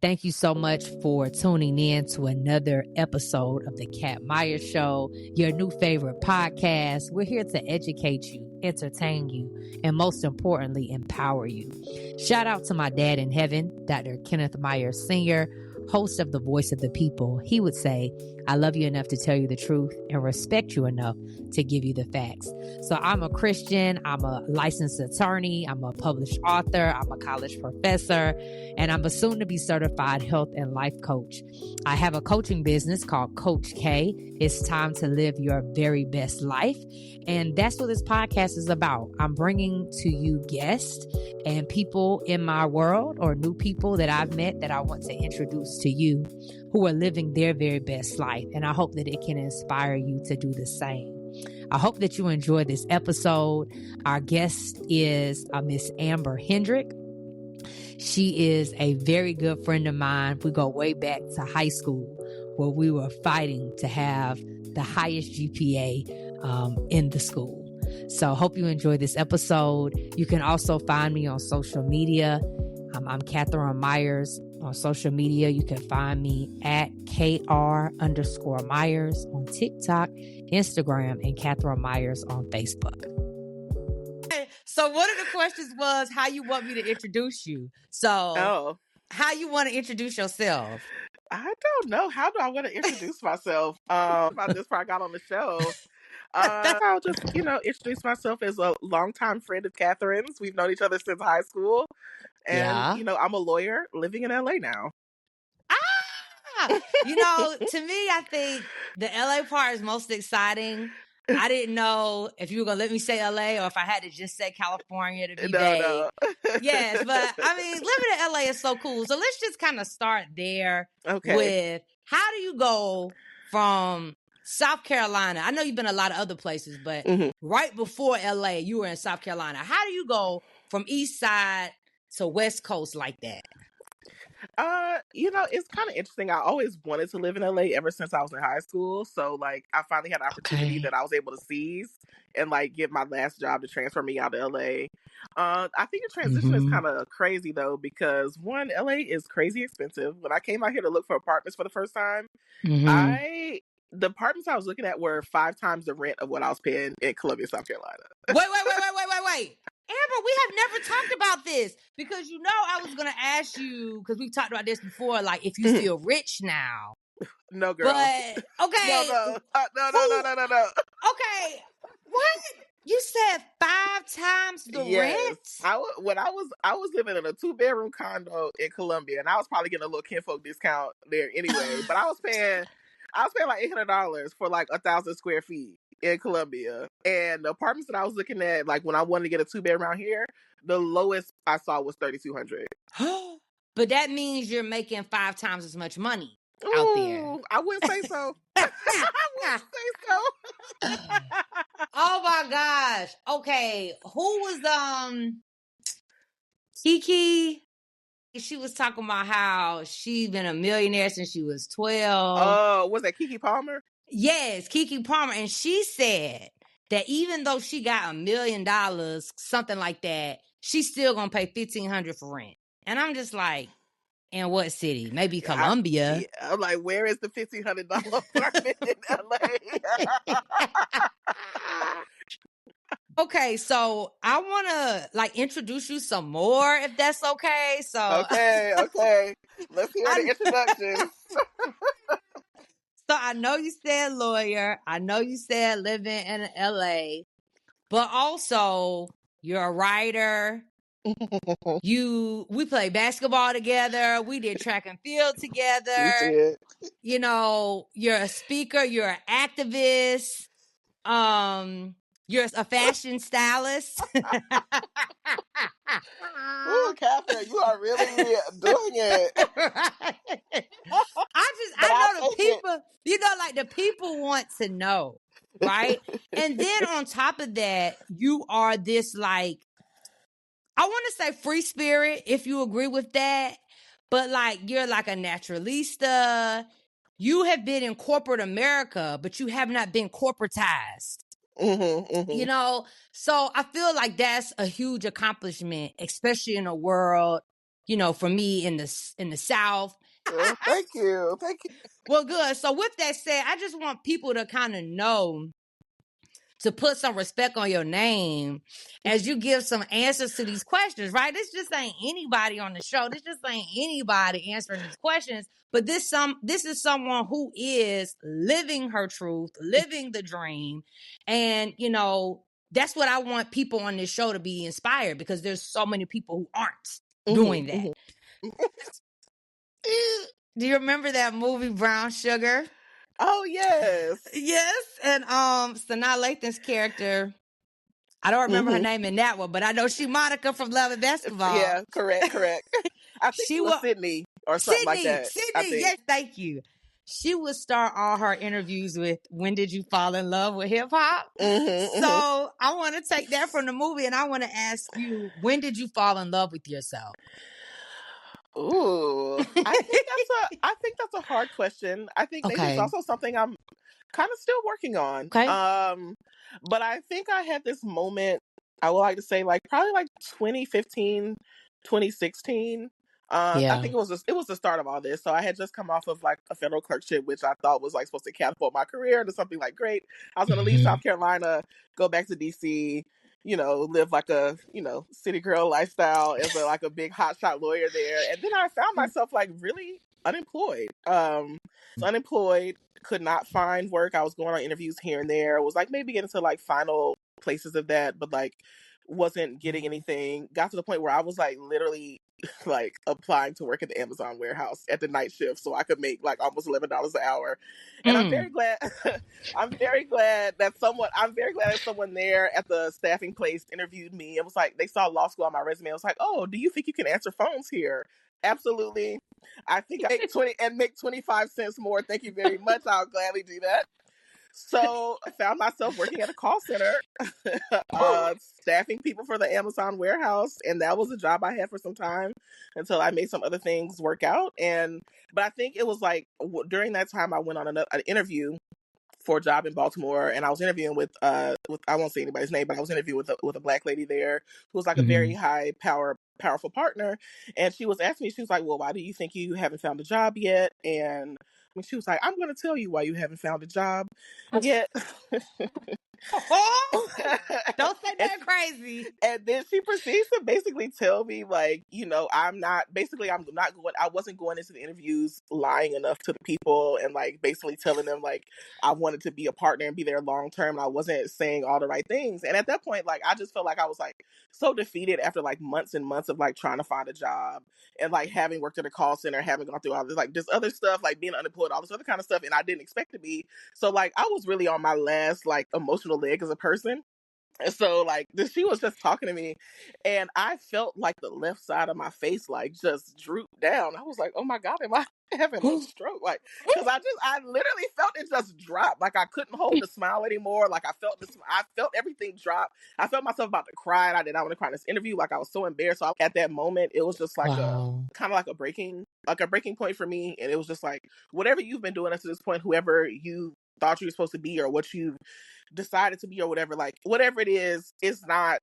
Thank you so much for tuning in to another episode of the Kat Meyer Show, your new favorite podcast. We're here to educate you, entertain you, and most importantly, empower you. Shout out to my dad in heaven, Dr. Kenneth Meyer Sr., host of The Voice of the People. He would say, I love you enough to tell you the truth and respect you enough to give you the facts. So I'm a Christian, I'm a licensed attorney, I'm a published author, I'm a college professor, and I'm a soon-to-be certified health and life coach. I have a coaching business called Coach K. It's time to live your very best life, and that's what this podcast is about. I'm bringing to you guests and people in my world or new people that I've met that I want to introduce to you who are living their very best life, and I hope that it can inspire you to do the same. I hope that you enjoy this episode. Our guest is Miss Amber Hendrick. She is a very good friend of mine. We go way back to high school where we were fighting to have the highest GPA in the school. So hope you enjoy this episode. You can also find me on social media. I'm Catherine Myers on social media. You can find me at KR_Myers on TikTok, Instagram, and Catherine Myers on Facebook. So one of the questions was how you want me to introduce you. So how you want to introduce yourself? I don't know. How do I want to introduce myself? I just probably got on the show. I'll just, introduce myself as a longtime friend of Catherine's. We've known each other since high school. And, I'm a lawyer living in LA now. To me, I think the LA part is most exciting. I didn't know if you were going to let me say LA or if I had to just say California to be vague. No. Yes, but I mean, living in LA is so cool. So let's just kind of start there with how do you go from South Carolina? I know you've been a lot of other places, but right before LA, you were in South Carolina. How do you go from East Side to West Coast like that? It's kind of interesting. I always wanted to live in LA ever since I was in high school. So I finally had an opportunity that I was able to seize and get my last job to transfer me out to LA. I think the transition is kind of crazy though, because one, LA is crazy expensive. When I came out here to look for apartments for the first time, the apartments I was looking at were 5 times the rent of what I was paying in Columbia, South Carolina. Wait. Amber, we have never talked about this because I was going to ask you, because we've talked about this before, if you feel rich now. No, girl. But, okay. No. Okay. What? You said 5 times the rent? I was living in a 2-bedroom condo in Columbia, and I was probably getting a little kinfolk discount there anyway. But I was paying like $800 for 1,000 square feet in Columbia, and the apartments that I was looking at, when I wanted to get a 2-bedroom around here, the lowest I saw was $3,200. But that means you're making 5 times as much money out there. I wouldn't say so. I wouldn't say so. Oh my gosh. Okay, who was Kiki? She was talking about how she's been a millionaire since she was 12. Oh, was that Kiki Palmer? Yes, Kiki Palmer. And she said that even though she got $1 million, something like that, she's still going to pay $1,500 for rent. And I'm just like, in what city? Maybe Columbia. I'm like, where is the $1,500 apartment in LA? Okay, so I want to introduce you some more, if that's okay. So okay, let's hear the introduction. So I know you said lawyer. I know you said living in LA, but also you're a writer. We played basketball together. We did track and field together. We did. You're a speaker. You're an activist. You're a fashion stylist. Ooh, Catherine, you are really doing it. I know the people, the people want to know, right? And then on top of that, you are this I want to say free spirit, if you agree with that, but you're a naturalista. You have been in corporate America, but you have not been corporatized. So I feel like that's a huge accomplishment, especially in a world for me in the South. Well, thank you. Well, good. So with that said, I just want people to kind of know to put some respect on your name as you give some answers to these questions, right? This just ain't anybody on the show. This just ain't anybody answering these questions. But this is someone who is living her truth, living the dream. And, that's what I want people on this show to be inspired, because there's so many people who aren't doing that. Do you remember that movie Brown Sugar? Oh, yes. Yes. And Sanaa Lathan's character, I don't remember her name in that one, but I know she Monica from Love and Basketball. Yeah, correct. I think she was Sydney or something like that. Sydney, yes, thank you. She would start all her interviews with, "When did you fall in love with hip hop?" So I want to take that from the movie, and I want to ask you, when did you fall in love with yourself? Ooh, I think that's a hard question. I think maybe it's also something I'm kind of still working on. Okay. But I think I had this moment, I would like to say, like probably like 2015, 2016. I think it was the start of all this. So I had just come off of like a federal clerkship, which I thought was like supposed to catapult my career into something like great. I was going to leave South Carolina, go back to DC, live like a, city girl lifestyle as a big hotshot lawyer there. And then I found myself like really unemployed. Could not find work. I was going on interviews here and there. Was like maybe getting to like final places of that, but like wasn't getting anything. Got to the point where I was like literally like applying to work at the Amazon warehouse at the night shift so I could make like almost $11 an hour. And I'm very glad that someone there at the staffing place interviewed me and was like, they saw law school on my resume. I was like, "Oh, do you think you can answer phones here?" Absolutely. I think I make 25 cents more. Thank you very much. I'll gladly do that. So I found myself working at a call center, staffing people for the Amazon warehouse. And that was a job I had for some time until I made some other things work out. But I think it was like during that time I went on an interview for a job in Baltimore, and I was interviewing with I won't say anybody's name, but I was interviewing with a Black lady there who was like a very high powerful partner, and she was asking me, she was like, "Well, why do you think you haven't found a job yet?" And she was like, "I'm going to tell you why you haven't found a job yet." Don't say that crazy. And then she proceeds to basically tell me like, I wasn't going into the interviews lying enough to the people and like basically telling them like I wanted to be a partner and be there long term. I wasn't saying all the right things. And at that point, like I just felt like I was like so defeated after like months and months of like trying to find a job and like having worked at a call center, having gone through all this like this other stuff, like being unemployed, all this other kind of stuff, and I didn't expect to be. So like I was really on my last like emotional leg as a person. And so like she was just talking to me and I felt like the left side of my face like just droop down. I was like, "Oh my God, am I having a stroke?" Like, because I literally felt it just drop. Like I couldn't hold the smile anymore. Like I felt everything drop. I felt myself about to cry, and I did not want to cry in this interview. Like I was so embarrassed. So at that moment, it was just like a kind of like a breaking point for me. And it was just like, whatever you've been doing up to this point, whoever you thought you were supposed to be or what you decided to be or whatever, like whatever it is, it's not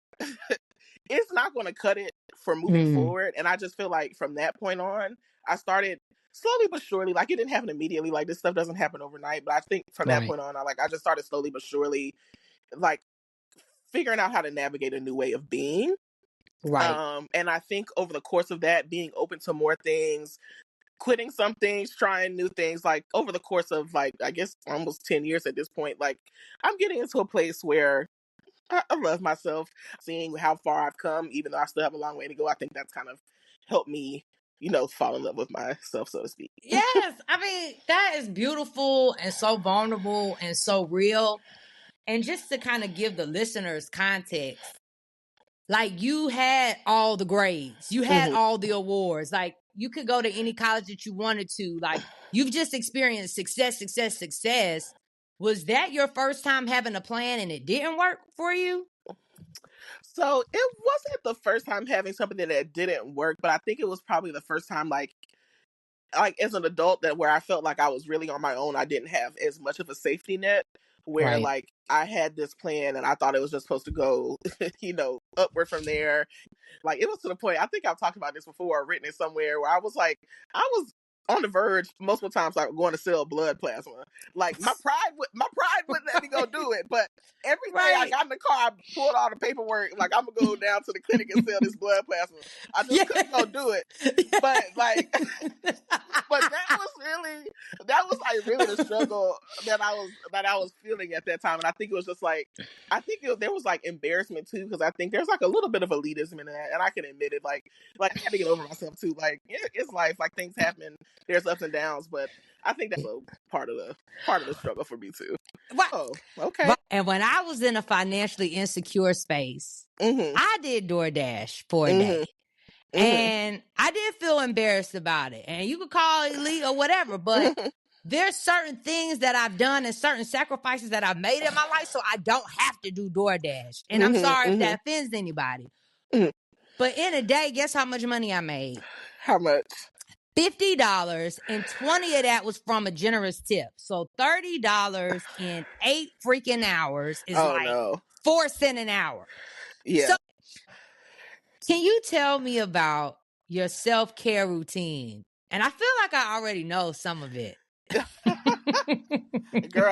it's not going to cut it for moving forward. And I just feel like from that point on, I started slowly but surely, like it didn't happen immediately, like this stuff doesn't happen overnight, but I think from that point on, I just started slowly but surely like figuring out how to navigate a new way of being. And I think over the course of that, being open to more things, quitting some things, trying new things, like over the course of like, I guess almost 10 years at this point, like I'm getting into a place where I love myself, seeing how far I've come, even though I still have a long way to go. I think that's kind of helped me, fall in love with myself, so to speak. Yes. I mean, that is beautiful and so vulnerable and so real. And just to kind of give the listeners context, like you had all the grades, you had all the awards, like you could go to any college that you wanted to, like you've just experienced success. Was that your first time having a plan and it didn't work for you? So it wasn't the first time having something that didn't work, but I think it was probably the first time like as an adult that where I felt like I was really on my own. I didn't have as much of a safety net where like I had this plan and I thought it was just supposed to go, upward from there. Like it was to the point, I think I've talked about this before or written it somewhere, where I was on the verge multiple times, like going to sell blood plasma. Like my pride wouldn't let me go do it. But every day I got in the car, I pulled all the paperwork, like I'm gonna go down to the clinic and sell this blood plasma. I just couldn't go do it. But like, but that was like really the struggle that I was feeling at that time. And I think it was just like, there was like embarrassment too, because I think there's like a little bit of elitism in that, and I can admit it. Like I had to get over myself too. Like it's life. Like things happen. There's ups and downs, but I think that's a part of the struggle for me too. Oh, okay. And when I was in a financially insecure space, I did DoorDash for a day. And I did feel embarrassed about it. And you could call it elite or whatever, but there's certain things that I've done and certain sacrifices that I've made in my life, so I don't have to do DoorDash. And I'm sorry if that offends anybody. But in a day, guess how much money I made? How much? $50, and 20 of that was from a generous tip. So $30 in 8 freaking hours is 4 cents an hour. Yeah. So, can you tell me about your self-care routine? And I feel like I already know some of it. Girl,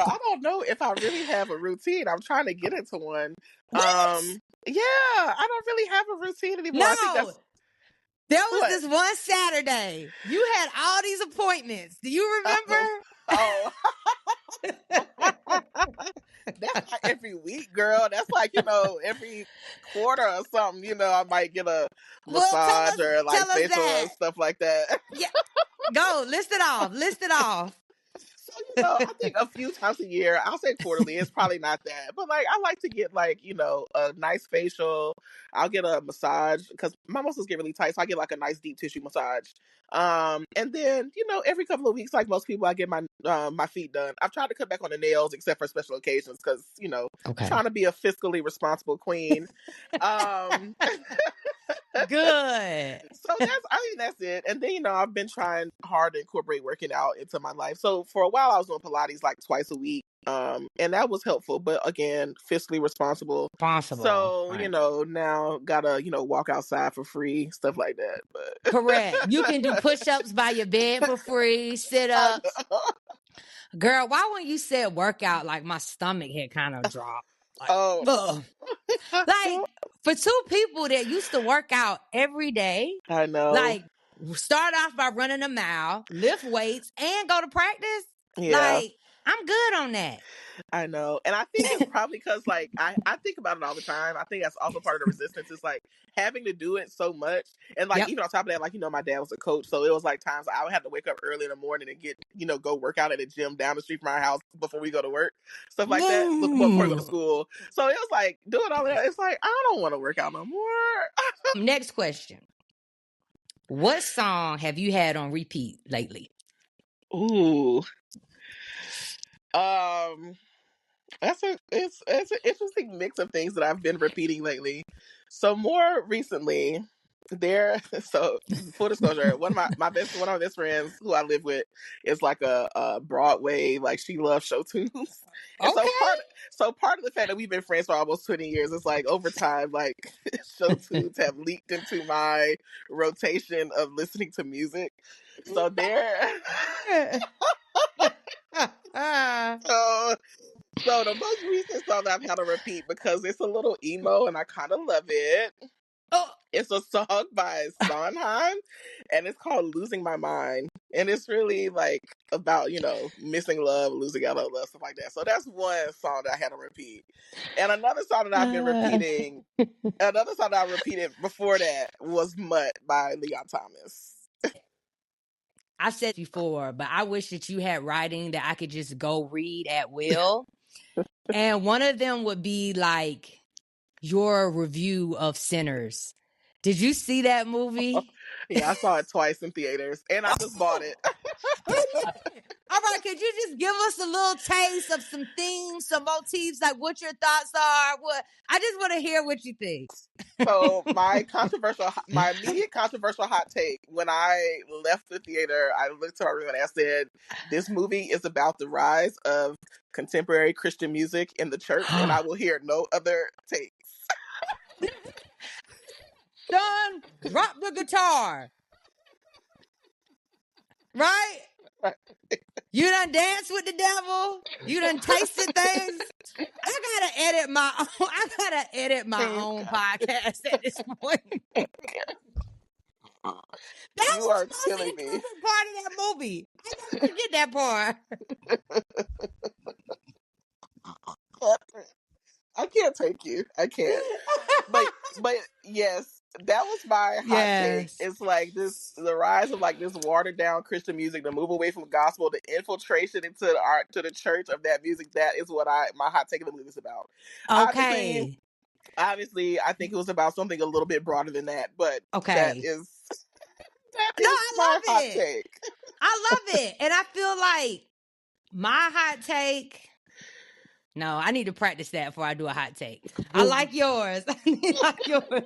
I don't know if I really have a routine. I'm trying to get into one. What? Yeah, I don't really have a routine anymore. No. I think that's... There was this one Saturday. You had all these appointments. Do you remember? Oh. That's not every week, girl. That's like, every quarter or something, I might get a massage or like facial and stuff like that. Yeah. Go, list it off. So, I think a few times a year, I'll say quarterly, it's probably not that. But like I like to get like, a nice facial. I'll get a massage because my muscles get really tight. So I get like a nice deep tissue massage. And then, every couple of weeks, like most people, I get my my feet done. I've tried to cut back on the nails except for special occasions because, trying to be a fiscally responsible queen. Good. So that's it. And then, I've been trying hard to incorporate working out into my life. So for a while I was doing Pilates like twice a week. And that was helpful, but again, fiscally responsible. So, now gotta, walk outside for free, stuff like that. But correct. You can do push-ups by your bed for free, sit-ups. Girl, why when you said workout, like my stomach had kind of dropped? Like, like for two people that used to work out every day, I know. Like start off by running a mile, lift weights, and go to practice. Yeah. Like I'm good on that. I know. And I think it's probably because like I think about it all the time. I think that's also part of the resistance is like having to do it so much. And like even on top of that, like, my dad was a coach. So it was like times I would have to wake up early in the morning and get, go work out at a gym down the street from our house before we go to work. Stuff like that. Before we go to school. So it was like doing all that. It's like, I don't want to work out no more. Next question. What song have you had on repeat lately? Ooh. It's an interesting mix of things that I've been repeating lately. So more recently, so full disclosure, one of my best friends who I live with is like a Broadway, like she loves show tunes. And so part of the fact that we've been friends for almost 20 years is like over time, like show tunes have leaked into my rotation of listening to music. So So the most recent song that I've had to repeat because it's a little emo and I kind of love it. It's a song by Sondheim and it's called Losing My Mind. And it's really like about, missing love, losing out on love, stuff like that. So that's one song that I had to repeat. And another song that I've been repeating, another song that I repeated before that was Mutt by Leon Thomas. I said before, but I wish that you had writing that I could just go read at will. And one of them would be like your review of Sinners. Did you see that movie? Yeah, I saw it twice in theaters and I just bought it. All right, could you just give us a little taste of some themes, some motifs, like what your thoughts are? I just want to hear what you think. So my immediate controversial hot take when I left the theater, I looked to our room and I said, "This movie is about the rise of contemporary Christian music in the church, and I will hear no other takes." Son, drop the guitar. Right? You done danced with the devil. You done tasted things. I gotta edit my own. I gotta edit my own podcast at this point. That You was are the most killing me. important part of that movie. I never forget that part. I can't take you. I can't. But yes, that was my hot take. Yes. It's like the rise of like this watered down Christian music, the move away from gospel, the infiltration into the art to the church of that music. That is what my hot take of the movie is about. Okay. Obviously, I think it was about something a little bit broader than that, but that Okay. is No, I my love hot it. take. I love it. And I feel like my hot take. No, I need to practice that before I do a hot take. I like yours. I like yours.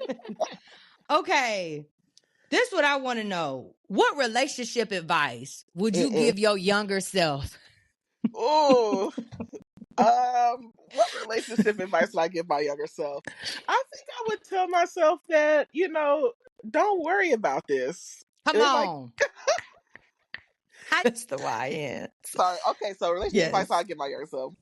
Okay. This is what I want to know. What relationship advice would you give your younger self? Oh, what relationship advice would I give my younger self? I think I would tell myself that, don't worry about this. Come Like, on. That's the YN. sorry. Okay, so relationship advice I give my younger self.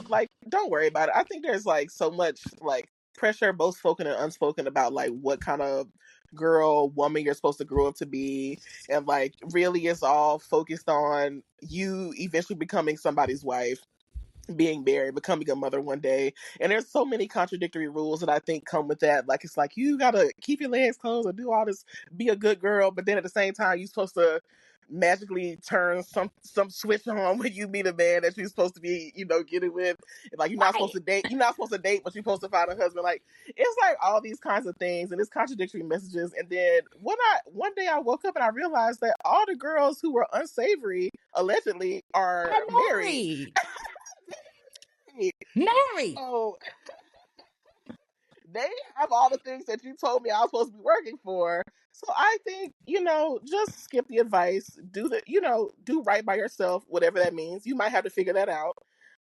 Like, don't worry about it. I think there's like so much like pressure, both spoken and unspoken, about like what kind of girl, woman you're supposed to grow up to be, and like really it's all focused on you eventually becoming somebody's wife, being married, becoming a mother one day. And there's so many contradictory rules that I think come with that. Like, it's like, you gotta keep your legs closed and do all this, be a good girl. But then at the same time, you're supposed to magically turn some switch on when you meet a man that you're supposed to be, getting with. Like, you're not supposed to date, but you're supposed to find a husband. Like, it's like all these kinds of things, and it's contradictory messages. And then one day I woke up and I realized that all the girls who were unsavory allegedly are married. Married. Oh, they have all the things that you told me I was supposed to be working for. So I think, just skip the advice. Do right by yourself, whatever that means. You might have to figure that out.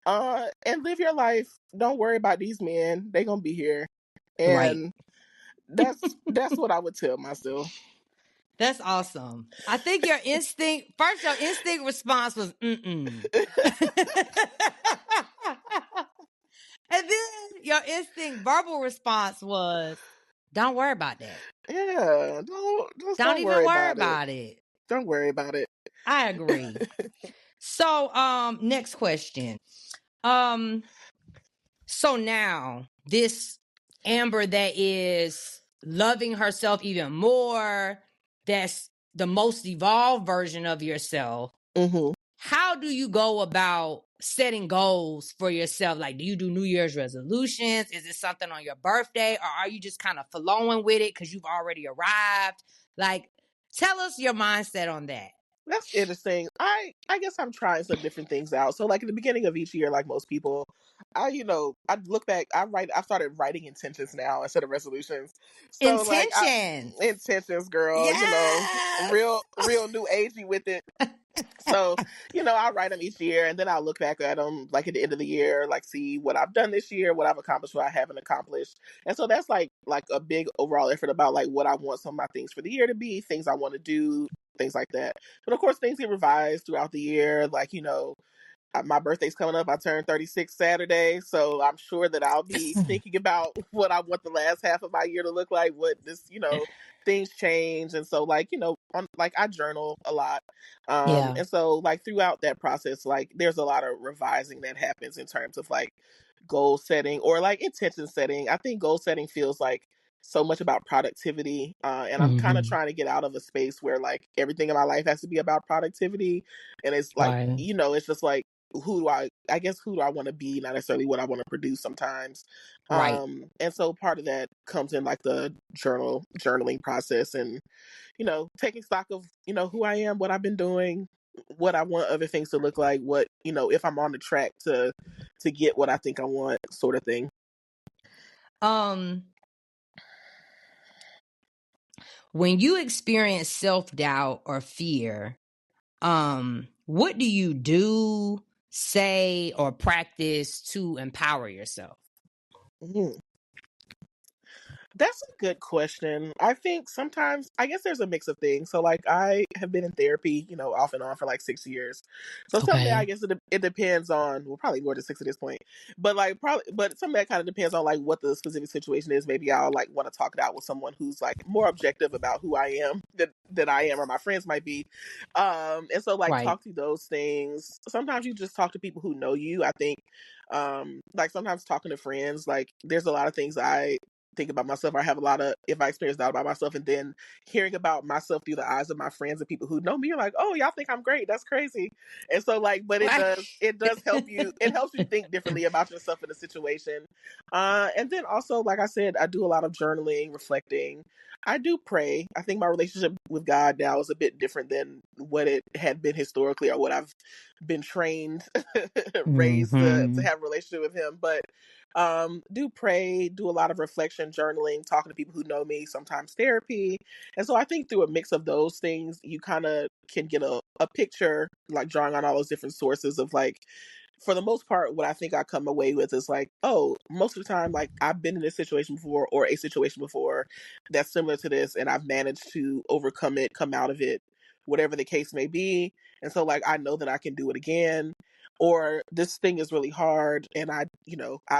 And live your life. Don't worry about these men. They're gonna be here. And that's what I would tell myself. That's awesome. I think your instinct response was mm-mm. And then your instinct verbal response was, don't worry about that. Yeah, don't even worry worry about it. Don't worry about it. I agree. So, next question. So now this Amber that is loving herself even more, that's the most evolved version of yourself. Mm-hmm. How do you go about setting goals for yourself? Like, do you do New Year's resolutions? Is it something on your birthday? Or are you just kind of flowing with it because you've already arrived? Like, tell us your mindset on that. That's interesting. I guess I'm trying some different things out. So like at the beginning of each year, like most people, I look back, I started writing intentions now instead of resolutions. So intentions, girl, Yes. real new agey with it. So, I write them each year, and then I'll look back at them like at the end of the year, like see what I've done this year, what I've accomplished, what I haven't accomplished. And so that's like a big overall effort about like what I want some of my things for the year to be, things I want to do, things like that. But of course, things get revised throughout the year. Like, my birthday's coming up. I turned 36 Saturday, so I'm sure that I'll be thinking about what I want the last half of my year to look like. What this, things change, and so like I journal a lot, and so like throughout that process, like there's a lot of revising that happens in terms of like goal setting or like intention setting. I think goal setting feels like so much about productivity, and I'm kind of trying to get out of a space where like everything in my life has to be about productivity, and it's like it's just like who do I want to be, not necessarily what I want to produce sometimes. And so part of that comes in like the journaling process, and taking stock of who I am, what I've been doing, what I want other things to look like, what if I'm on the track to get what I think I want, sort of thing. when you experience self-doubt or fear, what do you do, say, or practice to empower yourself? Mhm. That's a good question. I think sometimes, I guess there's a mix of things. So, like, I have been in therapy, off and on for like 6 years. So, some of that, I Okay. guess it depends on, well, probably more than six at this point. But, like, but some of that kind of depends on, like, what the specific situation is. Maybe I'll, like, want to talk it out with someone who's, like, more objective about who I am than I am, or my friends might be. And so, like, Right. talk through those things. Sometimes you just talk to people who know you. I think, like, sometimes talking to friends, like, there's a lot of things I think about myself. I have a lot of, if I experience doubt about myself, and then hearing about myself through the eyes of my friends and people who know me are like, oh, y'all think I'm great. That's crazy. And so, like, but Right. it does help you. It helps you think differently about yourself in a situation. And then also, like I said, I do a lot of journaling, reflecting. I do pray. I think my relationship with God now is a bit different than what it had been historically, or what I've been trained, raised to Mm-hmm. have a relationship with Him. But do pray, do a lot of reflection, journaling, talking to people who know me, sometimes therapy. And so I think through a mix of those things, you kind of can get a picture, like drawing on all those different sources of, like, for the most part, what I think I come away with is like, oh, most of the time, like, I've been in this situation before, or a situation before that's similar to this, and I've managed to overcome it, come out of it, whatever the case may be. And so, like, I know that I can do it again. Or this thing is really hard, and I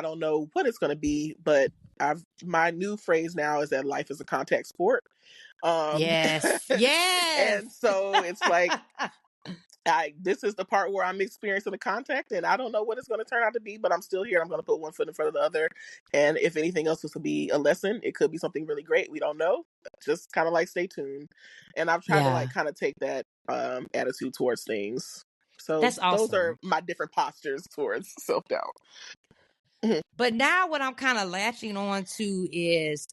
don't know what it's going to be, but my new phrase now is that life is a contact sport. Um, Yes. Yes. and so it's like, this is the part where I'm experiencing the contact, and I don't know what it's going to turn out to be, but I'm still here. I'm going to put one foot in front of the other. And if anything else was to be a lesson, it could be something really great. We don't know. Just kind of like stay tuned. And I've tried to, Yeah. like, kind of take that attitude towards things. So That's those are awesome. my different postures towards self doubt. Mm-hmm. But now what I'm kind of latching on to is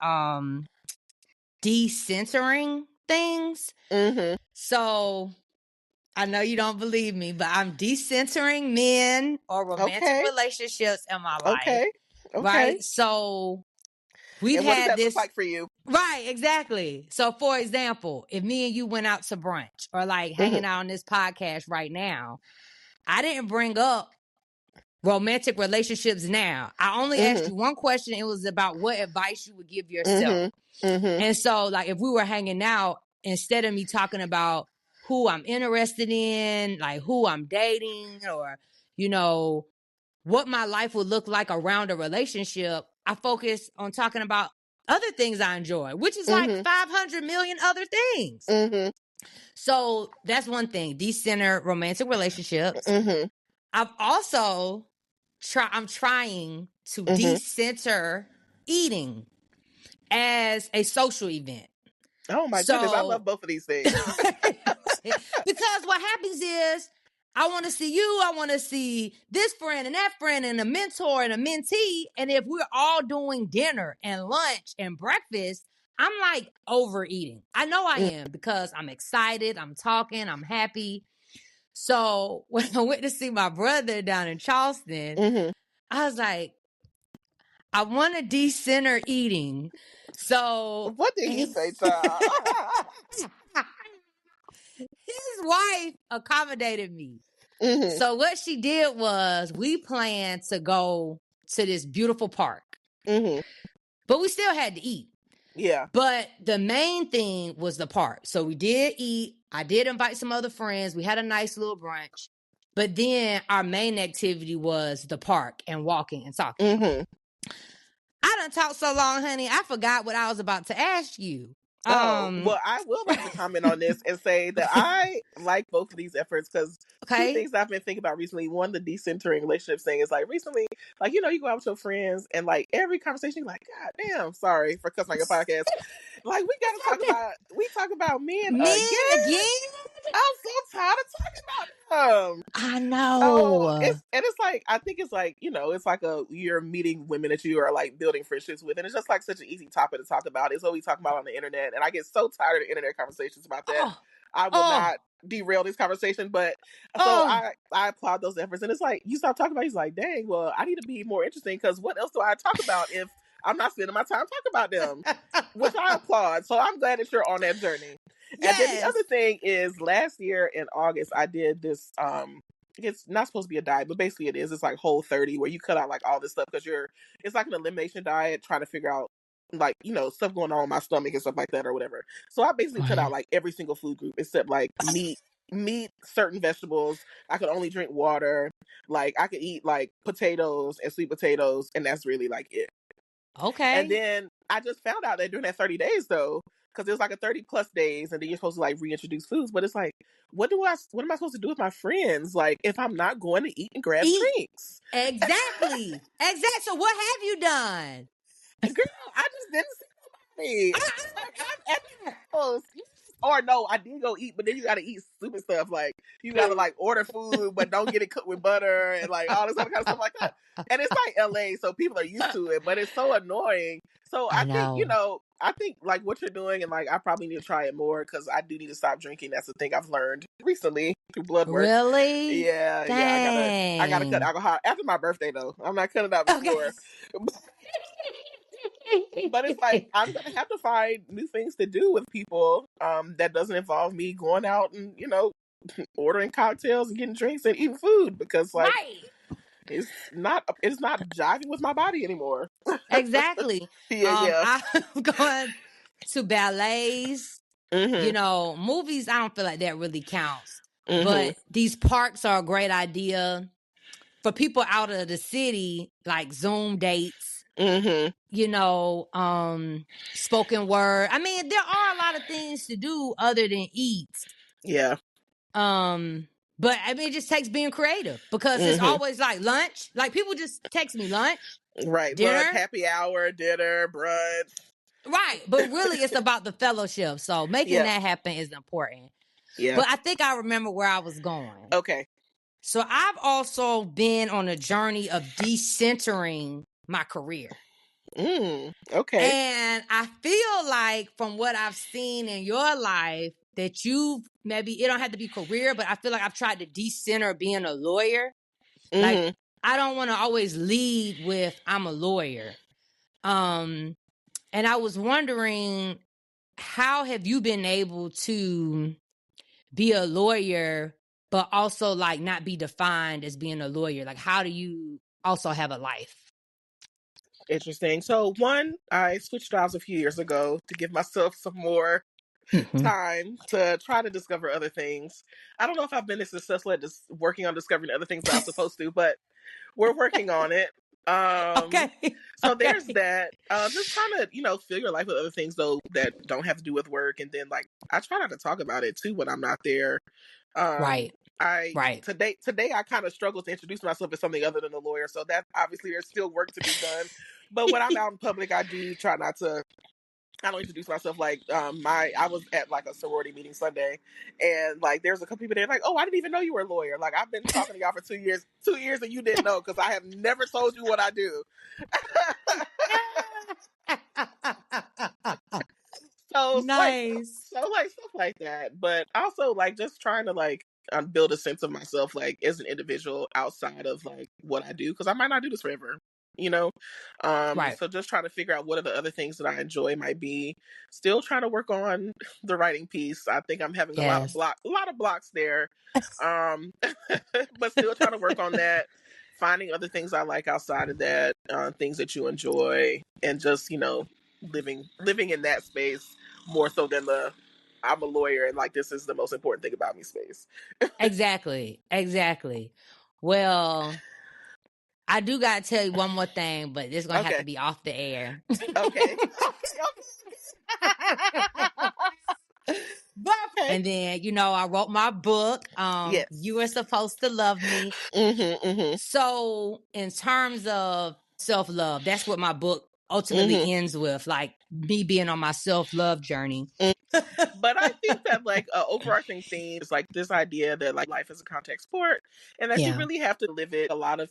decentering things. Mm-hmm. So I know you don't believe me, but I'm decentering men or romantic Okay. relationships in my life. Okay. Okay. Right. So we've And what does had that look this. like for you? Right, exactly. So for example, if me and you went out to brunch, or like Mm-hmm. hanging out on this podcast right now, I didn't bring up romantic relationships now. I only asked Mm-hmm. you one question. It was about what advice you would give yourself. Mm-hmm. Mm-hmm. And so, like, if we were hanging out, instead of me talking about who I'm interested in, like who I'm dating, or, what my life would look like around a relationship, I focus on talking about other things I enjoy, which is like Mm-hmm. 500 million other things. Mm-hmm. So that's one thing, decenter romantic relationships. Mm-hmm. I've also I'm trying to Mm-hmm. decenter eating as a social event. Oh my goodness, I love So, both of these things. because what happens is, I want to see you, I want to see this friend and that friend and a mentor and a mentee. And if we're all doing dinner and lunch and breakfast, I'm like overeating. I know I am, because I'm excited, I'm talking, I'm happy. So when I went to see my brother down in Charleston, Mm-hmm. I was like, I want to decenter eating. So What did he his say, child? wife accommodated me. Mm-hmm. So what she did was, we planned to go to this beautiful park, Mm-hmm. but we still had to eat. Yeah. But the main thing was the park. So we did eat. I did invite some other friends. We had a nice little brunch. But then our main activity was the park and walking and talking. Mm-hmm. I done talked so long, honey, I forgot what I was about to ask you. Oh, well, I will like to comment on this and say that I like both of these efforts, because two Okay. things I've been thinking about recently. One, the decentering relationship thing is, like, recently, like, you go out with your friends, and, like, every conversation, you're like, God damn, sorry for cussing on your podcast. Like, we talk about men Men again. again? I'm so tired of talking about them. I So know. it's like, I think it's like, it's like you're meeting women that you are, like, building friendships with, and it's just like such an easy topic to talk about. It's what we talk about on the internet, and I get so tired of internet conversations about that. Oh, I will oh, not derail this conversation, but so oh. I applaud those efforts, and it's like, you stop talking about it, he's like, dang, well, I need to be more interesting, because what else do I talk about if I'm not spending my time talking about them, which I applaud. So I'm glad that you're on that journey. And then the Yes. other thing is last year in August, I did this, it's not supposed to be a diet, but basically it is. It's like Whole30 where you cut out like all this stuff because it's like an elimination diet trying to figure out like, stuff going on in my stomach and stuff like that or whatever. So I basically cut out like every single food group except like meat, certain vegetables. I could only drink water. Like I could eat like potatoes and sweet potatoes, and that's really like it. Okay. And then I just found out that during that 30 days though, because it was like a 30 plus days, and then you're supposed to like reintroduce foods. But it's like, what am I supposed to do with my friends? Like if I'm not going to eat and grab drinks. Exactly. So what have you done? Girl, I just didn't see nobody. Like I'm at the house. Or no, I did go eat, but then you gotta eat stupid stuff. Like you gotta like order food, but don't get it cooked with butter and like all this other kind of stuff like that. And it's like LA, so people are used to it, but it's so annoying. So I think, I think like what you're doing, and like I probably need to try it more because I do need to stop drinking. That's the thing I've learned recently through blood work. Really? Yeah, Dang. yeah. I gotta cut alcohol after my birthday though. I'm not cutting out before. But it's like I'm gonna have to find new things to do with people that doesn't involve me going out and ordering cocktails and getting drinks and eating food, because like it's not jiving with my body anymore. Exactly. Yeah. I've gone to ballets. Movies, I don't feel like that really counts. But these parks are a great idea for people out of the city, like Zoom dates. Spoken word. I mean, there are a lot of things to do other than eat. Yeah. But I mean, it just takes being creative, because it's always like lunch. Like people just text me lunch, right? Dinner, lunch, happy hour, dinner, brunch. Right, but really, it's about the fellowship. So making that happen is important. Yeah. But I think I remember where I was going. Okay. So I've also been on a journey of decentering my career. Okay. And I feel like from what I've seen in your life that you've maybe, it don't have to be career, but I feel like I've tried to decenter being a lawyer. Like I don't want to always lead with I'm a lawyer. And I was wondering, how have you been able to be a lawyer, but also like not be defined as being a lawyer? Like, how do you also have a life? Interesting. So one, I switched jobs a few years ago to give myself some more time to try to discover other things. I don't know if I've been as successful at just working on discovering other things that I'm supposed to, but we're working on it. So there's that. Just trying to, fill your life with other things though that don't have to do with work. And then like I try not to talk about it too when I'm not there. Right. Today I kind of struggle to introduce myself as something other than a lawyer. So that obviously there's still work to be done. But when I'm out in public, I do try not to. I don't introduce myself like I was at like a sorority meeting Sunday, and like there's a couple people there like, oh, I didn't even know you were a lawyer. Like I've been talking to y'all for 2 years, and you didn't know, because I have never told you what I do. So nice. Like stuff like that. But also like just trying to like build a sense of myself like as an individual outside of like what I do, because I might not do this forever. So just trying to figure out what are the other things that I enjoy might be. Still trying to work on the writing piece. I think I'm having a lot of blocks there. But still trying to work on that, finding other things I like outside of that, things that you enjoy, and just living in that space more so than the I'm a lawyer and like this is the most important thing about me space. Exactly. Well, I do gotta tell you one more thing, but it's gonna have to be off the air. Okay. And then, I wrote my book. Yes. You Were Supposed to Love Me. So in terms of self-love, that's what my book ultimately ends with, like me being on my self-love journey. But I think that like an overarching theme is like this idea that like life is a contact sport, and that you really have to live it. A lot of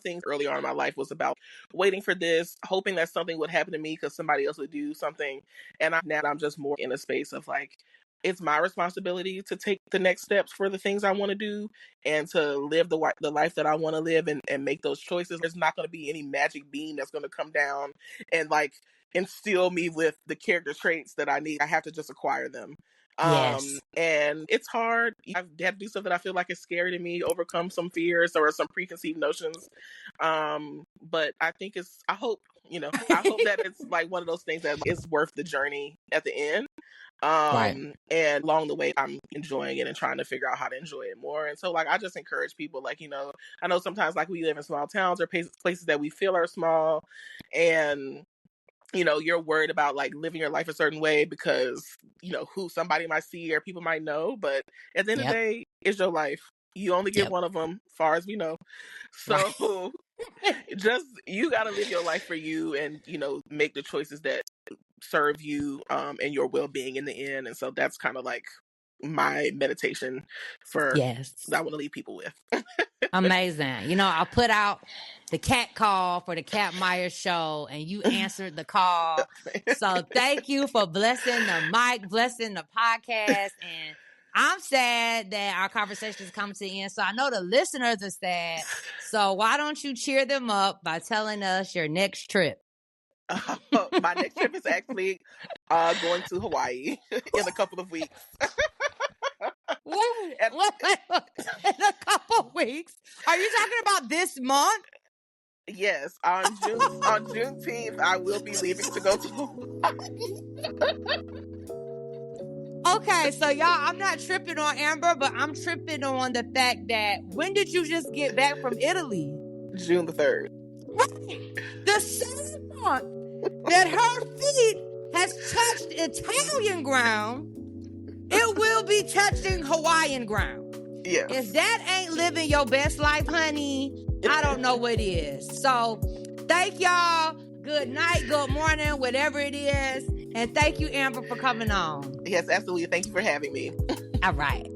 things early on in my life was about waiting for this, hoping that something would happen to me because somebody else would do something. And now I'm just more in a space of like it's my responsibility to take the next steps for the things I want to do and to live the life that I want to live and make those choices. There's not going to be any magic beam that's going to come down and like instill me with the character traits that I need. I have to just acquire them. Yes. And it's hard. I've had to do stuff that I feel like is scary to me, overcome some fears or some preconceived notions. But I think I hope that it's like one of those things that is worth the journey at the end. Right. And along the way, I'm enjoying it and trying to figure out how to enjoy it more. And so, like, I just encourage people, like, I know sometimes, like, we live in small towns or places that we feel are small, and you're worried about like living your life a certain way because who somebody might see or people might know. But at the end of the day, it's your life. You only get one of them, as far as we know. So just you got to live your life for you, and make the choices that serve you and your well-being in the end. And so that's kind of like my meditation for that I want to leave people with. Amazing. I put out the cat call for the Cat Myers show, and you answered the call. So thank you for blessing the mic, blessing the podcast. And I'm sad that our conversation has come to the end. So I know the listeners are sad. So why don't you cheer them up by telling us your next trip? My next trip is actually going to Hawaii in a couple of weeks. In a couple weeks? Are you talking about this month? Yes, on Juneteenth, I will be leaving to go to Hawaii. Okay, so y'all, I'm not tripping on Amber, but I'm tripping on the fact that when did you just get back from Italy? June the 3rd. Right. The same month that her feet has touched Italian ground, it will be touching Hawaiian ground. Yes. If that ain't living your best life, honey, I don't know what is. So thank y'all. Good night, good morning, whatever it is. And thank you, Amber, for coming on. Yes, absolutely. Thank you for having me. All right.